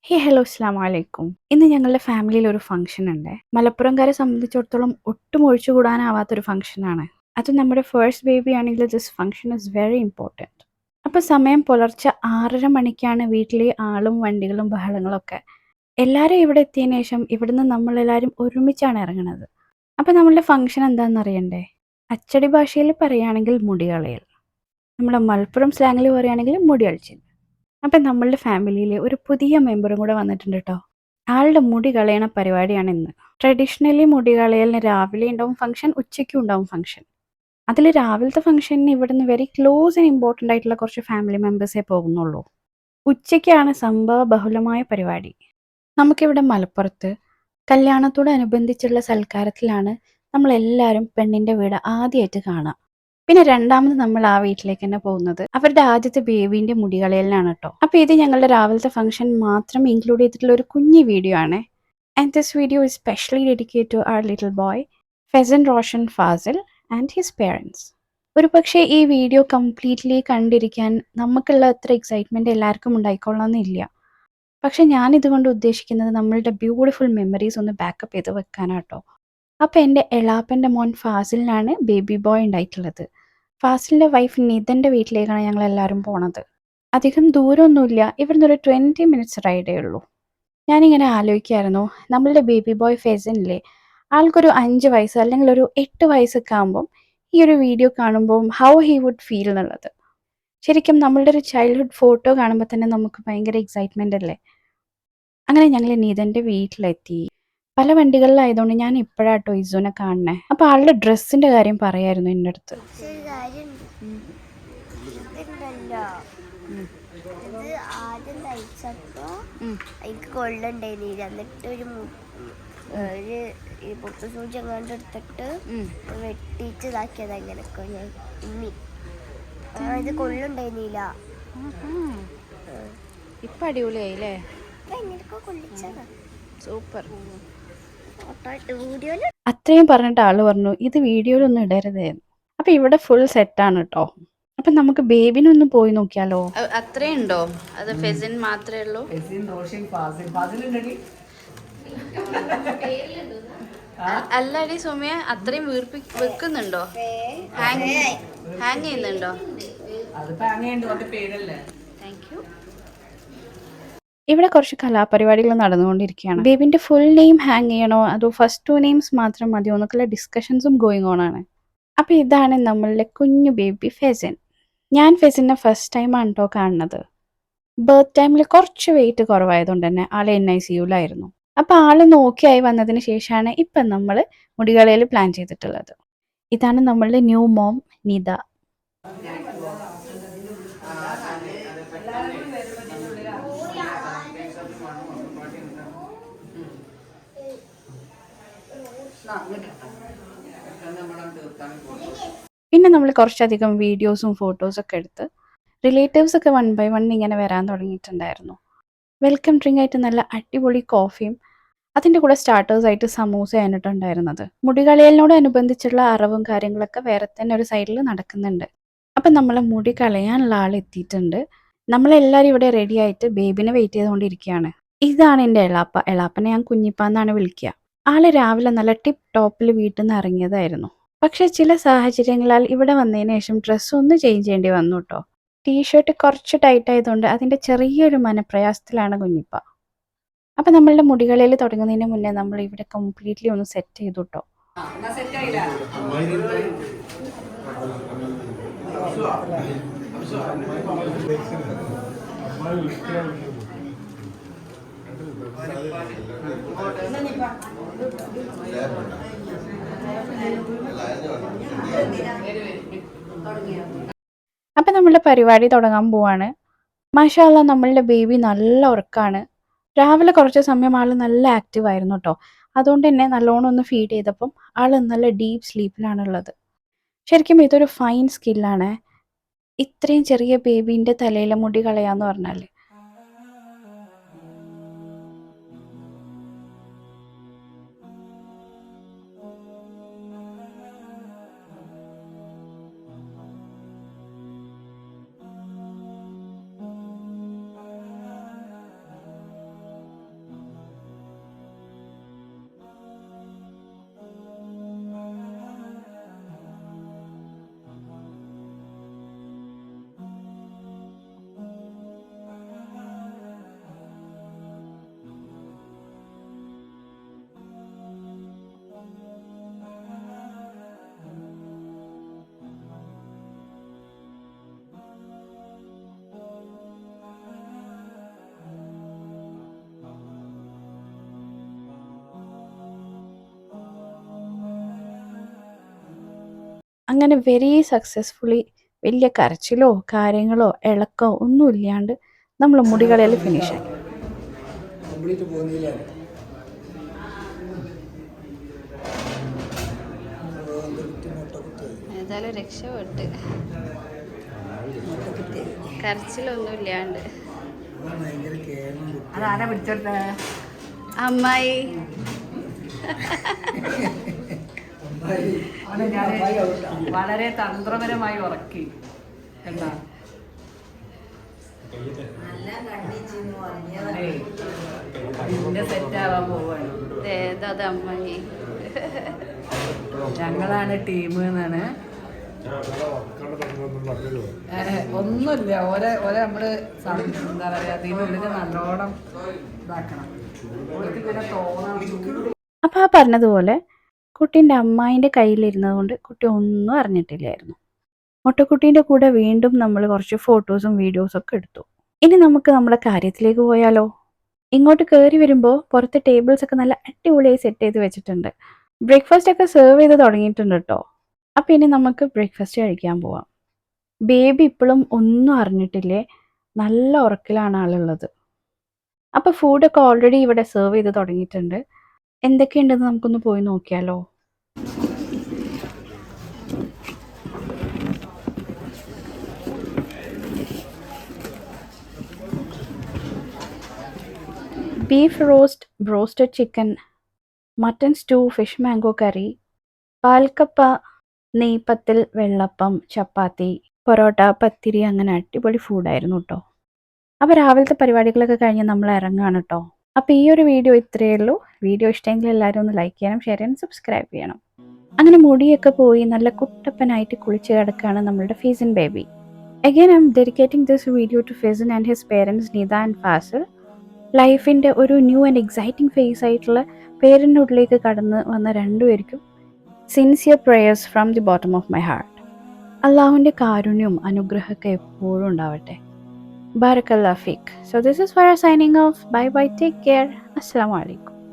Hello അസ്സലാമു അലൈക്കും. ഇന്ന് ഞങ്ങളുടെ ഫാമിലിയിൽ ഒരു ഫംഗ്ഷൻ ഉണ്ട്. മലപ്പുറംകാരെ സംബന്ധിച്ചിടത്തോളം ഒട്ടും ഒഴിച്ചുകൂടാനാവാത്തൊരു ഫംഗ്ഷനാണ്. അത് നമ്മുടെ ഫസ്റ്റ് ബേബി ആണെങ്കിൽ this function is very important. അപ്പോൾ സമയം പുലർച്ചെ 6:30 മണിക്കാണ് വീട്ടിലെ ആളും വണ്ടികളും ബഹളങ്ങളൊക്കെ. എല്ലാവരും ഇവിടെ എത്തിയതിന് ശേഷം ഇവിടുന്ന് നമ്മളെല്ലാവരും ഒരുമിച്ചാണ് ഇറങ്ങുന്നത്. അപ്പോൾ നമ്മളുടെ ഫംഗ്ഷൻ എന്താണെന്ന് അറിയണ്ടേ? അച്ചടി ഭാഷയിൽ പറയുകയാണെങ്കിൽ മുടി കളയൽ. നമ്മുടെ മലപ്പുറം സ്ലാങ്ങിൽ പറയുകയാണെങ്കിൽ മുടി കളച്ചിൽ. അപ്പം നമ്മളുടെ ഫാമിലിയിൽ ഒരു പുതിയ മെമ്പറും കൂടെ വന്നിട്ടുണ്ട് കേട്ടോ. ആളുടെ മുടി കളയണ പരിപാടിയാണ് ഇന്ന്. ട്രഡീഷണലി മുടി കളയലിന് രാവിലെ ഉണ്ടാവും ഫംഗ്ഷൻ, ഉച്ചയ്ക്കും ഉണ്ടാവും ഫംഗ്ഷൻ. അതിൽ രാവിലത്തെ ഫംഗ്ഷന് ഇവിടുന്ന് വെരി ക്ലോസ് ആൻഡ് ഇമ്പോർട്ടൻ്റ് ആയിട്ടുള്ള കുറച്ച് ഫാമിലി മെമ്പേഴ്സേ പോകുന്നുള്ളൂ. ഉച്ചയ്ക്കാണ് സംഭവ ബഹുലമായ പരിപാടി. നമുക്കിവിടെ മലപ്പുറത്ത് കല്യാണത്തോടനുബന്ധിച്ചുള്ള സൽക്കാരത്തിലാണ് നമ്മളെല്ലാവരും പെണ്ണിൻ്റെ വീട് ആദ്യമായിട്ട് കാണാം. പിന്നെ രണ്ടാമത് നമ്മൾ ആ വീട്ടിലേക്ക് തന്നെ പോകുന്നത് അവരുടെ ആദ്യത്തെ ബേബീൻ്റെ മുടി കളയലിനാണ് കേട്ടോ. അപ്പോൾ ഇത് ഞങ്ങളുടെ രാവിലത്തെ ഫംഗ്ഷൻ മാത്രം ഇൻക്ലൂഡ് ചെയ്തിട്ടുള്ള ഒരു കുഞ്ഞു വീഡിയോ ആണ്. And this video is specially dedicate to our little boy Faizan Roshan Fazil and his parents. ഒരു പക്ഷേ ഈ വീഡിയോ കംപ്ലീറ്റ്ലി കണ്ടിരിക്കാൻ നമുക്കുള്ള അത്ര എക്സൈറ്റ്മെൻറ്റ് എല്ലാവർക്കും ഉണ്ടായിക്കൊള്ളണമെന്നില്ല. പക്ഷെ ഞാനിതുകൊണ്ട് ഉദ്ദേശിക്കുന്നത് നമ്മളുടെ ബ്യൂട്ടിഫുൾ മെമ്മറീസ് ഒന്ന് ബാക്കപ്പ് ചെയ്ത് വെക്കാനാട്ടോ. അപ്പോൾ എൻ്റെ എളാപ്പൻ്റെ മോൻ ഫാസിലിനാണ് ബേബി ബോയ് ഉണ്ടായിട്ടുള്ളത്. ഫാസിലിൻ്റെ വൈഫ് നിതൻ്റെ വീട്ടിലേക്കാണ് ഞങ്ങളെല്ലാവരും പോണത്. അധികം ദൂരമൊന്നുമില്ല, ഇവിടുന്ന് ഒരു 20 മിനിറ്റ്സ് റൈഡേ ഉള്ളൂ. ഞാനിങ്ങനെ ആലോചിക്കായിരുന്നു, നമ്മളുടെ ബേബി ബോയ് ഫെസനില്ലേ, ആൾക്കൊരു 5 വയസ്സ് അല്ലെങ്കിൽ ഒരു 8 വയസ്സൊക്കെ ആകുമ്പം ഈ ഒരു വീഡിയോ കാണുമ്പോൾ ഹൗ ഹി വുഡ് ഫീൽ എന്നുള്ളത്. ശരിക്കും നമ്മളുടെ ഒരു ചൈൽഡ്ഹുഡ് ഫോട്ടോ കാണുമ്പോൾ തന്നെ നമുക്ക് ഭയങ്കര എക്സൈറ്റ്മെൻ്റ് അല്ലേ. അങ്ങനെ ഞങ്ങൾ നീതൻ്റെ വീട്ടിലെത്തി. പല വണ്ടികളിലായതുകൊണ്ട് ഞാൻ ഇപ്പോഴാട്ടോ ഇസുനെ കാണണേ. അപ്പോൾ ആളുടെ ഡ്രസ്സിൻ്റെ കാര്യം പറയായിരുന്നു എൻ്റെ അടുത്ത്. ഇത് ആദ്യം തയ്ച്ചപ്പോ എനിക്ക് കൊള്ളുണ്ടായിരുന്നില്ല. എന്നിട്ട് ഒരു പൊട്ടു സൂചി എങ്ങാണ്ട് എടുത്തിട്ട് വെട്ടിച്ച് ഇതാക്കിയത് അങ്ങനെയൊക്കെ ഞാൻ ഉമ്മി ഇത് കൊള്ളുണ്ടായിരുന്നില്ല. ഇപ്പം അടിപൊളിയായില്ലേ? എങ്ങനെയൊക്കെ കൊള്ളിച്ചതാ. സൂപ്പർ. വീഡിയോയില് അത്രയും പറഞ്ഞിട്ട് ആള് പറഞ്ഞു ഇത് വീഡിയോയിലൊന്നും ഇടരുതേ. അപ്പം ഇവിടെ ഫുൾ സെറ്റാണ് കേട്ടോ. അപ്പം നമുക്ക് ബേബിനൊന്ന് പോയി നോക്കിയാലോ? അത്രയും ഉണ്ടോ? അത് ഫെസിൻ മാത്രമേ ഉള്ളൂ? അല്ലടി സുമിയ, അത്രയും വെക്കുന്നുണ്ടോ? ഹാങ് ചെയ്യുന്നുണ്ടോ? Thank you. ഇവിടെ കുറച്ച് കലാപരിപാടികൾ നടന്നുകൊണ്ടിരിക്കുകയാണ്. ബേബിന്റെ ഫുൾ നെയിം ഹാങ് ചെയ്യണോ അതോ ഫസ്റ്റ് 2 നെയിംസ് മാത്രം മതിയോ എന്നൊക്കെയുള്ള ഡിസ്കഷൻസും ഗോയിങ് ഓൺ ആണ്. അപ്പോൾ ഇതാണ് നമ്മളുടെ കുഞ്ഞു ബേബി ഫെസിൻ. ഞാൻ ഫെസിനെ ഫസ്റ്റ് ടൈമാണ് കേട്ടോ കാണുന്നത്. ബർത്ത് ടൈമിൽ കുറച്ച് വെയിറ്റ് കുറവായതുകൊണ്ട് തന്നെ ആൾ NICUലായിരുന്നു. അപ്പോൾ ആൾ നോക്കിയായി വന്നതിന് ശേഷമാണ് ഇപ്പം നമ്മൾ മുടികളയിൽ പ്ലാൻ ചെയ്തിട്ടുള്ളത്. ഇതാണ് നമ്മളുടെ ന്യൂ മോം നിത. പിന്നെ നമ്മൾ കുറച്ചധികം വീഡിയോസും ഫോട്ടോസൊക്കെ എടുത്ത് റിലേറ്റീവ്സൊക്കെ 1 by 1 ഇങ്ങനെ വരാൻ തുടങ്ങിയിട്ടുണ്ടായിരുന്നു. വെൽക്കം ഡ്രിങ്ക് ആയിട്ട് നല്ല അടിപൊളി കോഫിയും അതിൻ്റെ കൂടെ സ്റ്റാർട്ടേഴ്സായിട്ട് സമൂസ ആയിട്ടുണ്ടായിരുന്നത്. മുടികളയലിനോടനുബന്ധിച്ചുള്ള അറവും കാര്യങ്ങളൊക്കെ വേറെ തന്നെ ഒരു സൈഡിൽ നടക്കുന്നുണ്ട്. അപ്പം നമ്മളെ മുടി കളയാനുള്ള ആൾ എത്തിയിട്ടുണ്ട്. നമ്മളെല്ലാവരും ഇവിടെ റെഡി ആയിട്ട് ബേബിനെ വെയിറ്റ് ചെയ്തുകൊണ്ടിരിക്കുകയാണ്. ഇതാണ് എൻ്റെ എളാപ്പ. എളാപ്പനെ ഞാൻ കുഞ്ഞിപ്പാന്നാണ് വിളിക്കുക. ആള് രാവിലെ നല്ല ടിപ്പ് ടോപ്പിൽ വീട്ടിൽ നിന്ന് ഇറങ്ങിയതായിരുന്നു. പക്ഷേ ചില സാഹചര്യങ്ങളാൽ ഇവിടെ വന്നതിന് ശേഷം ഡ്രസ്സ് ഒന്ന് ചേഞ്ച് ചെയ്യേണ്ടി വന്നു കേട്ടോ. ടീഷർട്ട് കുറച്ച് ടൈറ്റ് ആയതുകൊണ്ട് അതിൻ്റെ ചെറിയൊരു മനപ്രയാസത്തിലാണ് കുഞ്ഞിപ്പ. അപ്പം നമ്മളുടെ മുടികളിൽ തുടങ്ങുന്നതിന് മുന്നേ നമ്മൾ ഇവിടെ കംപ്ലീറ്റ്ലി ഒന്ന് സെറ്റ് ചെയ്തു കേട്ടോ. അപ്പം നമ്മളുടെ പരിപാടി തുടങ്ങാൻ പോവാണ്. മാഷാ അല്ലാഹ്, നമ്മളുടെ ബേബി നല്ല ഉറക്കമാണ്. രാവിലെ കുറച്ച് സമയം ആൾ നല്ല ആക്റ്റീവ് ആയിരുന്നു കേട്ടോ. അതുകൊണ്ട് തന്നെ നല്ലോണം ഒന്ന് ഫീഡ് ചെയ്തപ്പം ആൾ നല്ല ഡീപ്പ് സ്ലീപ്പിലാണുള്ളത്. ശരിക്കും ഇതൊരു ഫൈൻ സ്കില്ലാണ്. ഇത്രയും ചെറിയ ബേബീൻ്റെ തലയിലെ മുടി കളയാന്ന് പറഞ്ഞാൽ. അങ്ങനെ വെരി സക്സസ്ഫുള്ളി വലിയ കരച്ചിലോ കാര്യങ്ങളോ ഇളക്കോ ഒന്നും ഇല്ലാണ്ട് നമ്മൾ മുടികളെല്ലാം ഫിനിഷായി. ഏതായാലും രക്ഷപ്പെട്ട്, കരച്ചിലൊന്നും ഇല്ലാണ്ട്. അതാരാ പിടിച്ചെടുത്ത അമ്മായി വളരെ തന്ത്രപരമായി ഉറക്കി എന്താ സെറ്റ് ആവാൻ പോവാണ്. ഏതത് അമ്മായി? ഞങ്ങളാണ് ടീം എന്നാണ്. ഒന്നുമില്ല, ഓരോ നമ്മള് എന്താ പറയാ, അതിനുള്ളിൽ നല്ലോണം ഇതാക്കണം. അപ്പം ആ പറഞ്ഞതുപോലെ കുട്ടീൻ്റെ അമ്മായിൻ്റെ കയ്യിലിരുന്നത് കൊണ്ട് കുട്ടി ഒന്നും അറിഞ്ഞിട്ടില്ലായിരുന്നു. മൊട്ടക്കുട്ടീൻ്റെ കൂടെ വീണ്ടും നമ്മൾ കുറച്ച് ഫോട്ടോസും വീഡിയോസും ഒക്കെ എടുത്തു. ഇനി നമുക്ക് നമ്മുടെ കാര്യത്തിലേക്ക് പോയാലോ. ഇങ്ങോട്ട് കയറി വരുമ്പോൾ പുറത്തെ ടേബിൾസ് ഒക്കെ നല്ല അടിപൊളിയായി സെറ്റ് ചെയ്ത് വെച്ചിട്ടുണ്ട്. ബ്രേക്ക്ഫാസ്റ്റ് ഒക്കെ സെർവ് ചെയ്ത് തുടങ്ങിയിട്ടുണ്ട് കേട്ടോ. അപ്പം ഇനി നമുക്ക് ബ്രേക്ക്ഫാസ്റ്റ് കഴിക്കാൻ പോവാം. ബേബി ഇപ്പോഴും ഒന്നും അറിഞ്ഞിട്ടില്ലേ, നല്ല ഉറക്കിലാണ് ആളുള്ളത്. അപ്പോൾ ഫുഡൊക്കെ ഓൾറെഡി ഇവിടെ സെർവ് ചെയ്ത് തുടങ്ങിയിട്ടുണ്ട്. എന്തൊക്കെയുണ്ടെന്ന് നമുക്കൊന്ന് പോയി നോക്കിയാലോ. Beef roast, broasted chicken, mutton stew, fish mango curry, പാൽക്കപ്പ, നെയ്പത്തിൽ, വെള്ളപ്പം, ചപ്പാത്തി, പൊറോട്ട, പത്തിരി, അങ്ങനെ അടിപൊളി ഫുഡായിരുന്നു കേട്ടോ. അപ്പോൾ രാവിലത്തെ പരിപാടികളൊക്കെ കഴിഞ്ഞ് നമ്മൾ ഇറങ്ങുകയാണ് കേട്ടോ. അപ്പോൾ ഈ ഒരു വീഡിയോ ഇത്രയേ ഉള്ളൂ. വീഡിയോ ഇഷ്ടമെങ്കിൽ എല്ലാവരും ഒന്ന് ലൈക്ക് ചെയ്യണം, ഷെയർ ചെയ്യണം, സബ്സ്ക്രൈബ് ചെയ്യണം. അങ്ങനെ മുടിയൊക്കെ പോയി നല്ല കുട്ടപ്പനായിട്ട് കുളിച്ച് കിടക്കുകയാണ് നമ്മളുടെ fuchsin baby. Again, I'm dedicating this video to Fizan and his parents Nida and Fasil. ലൈഫിൻ്റെ ഒരു ന്യൂ ആൻഡ് എക്സൈറ്റിംഗ് ഫേസ് ആയിട്ടുള്ള പേരൻ്റെ ഉള്ളിലേക്ക് കടന്ന് വന്ന രണ്ടുപേർക്കും sincere prayers from the bottom of my heart. അള്ളാഹുവിൻ്റെ കാരുണ്യവും അനുഗ്രഹമൊക്കെ എപ്പോഴും ഉണ്ടാവട്ടെ. ബാരക്കല്ലാഹ് ഫീക്ക്. So this is Farah signing off. Bye bye. Take care. Assalamu alaikum.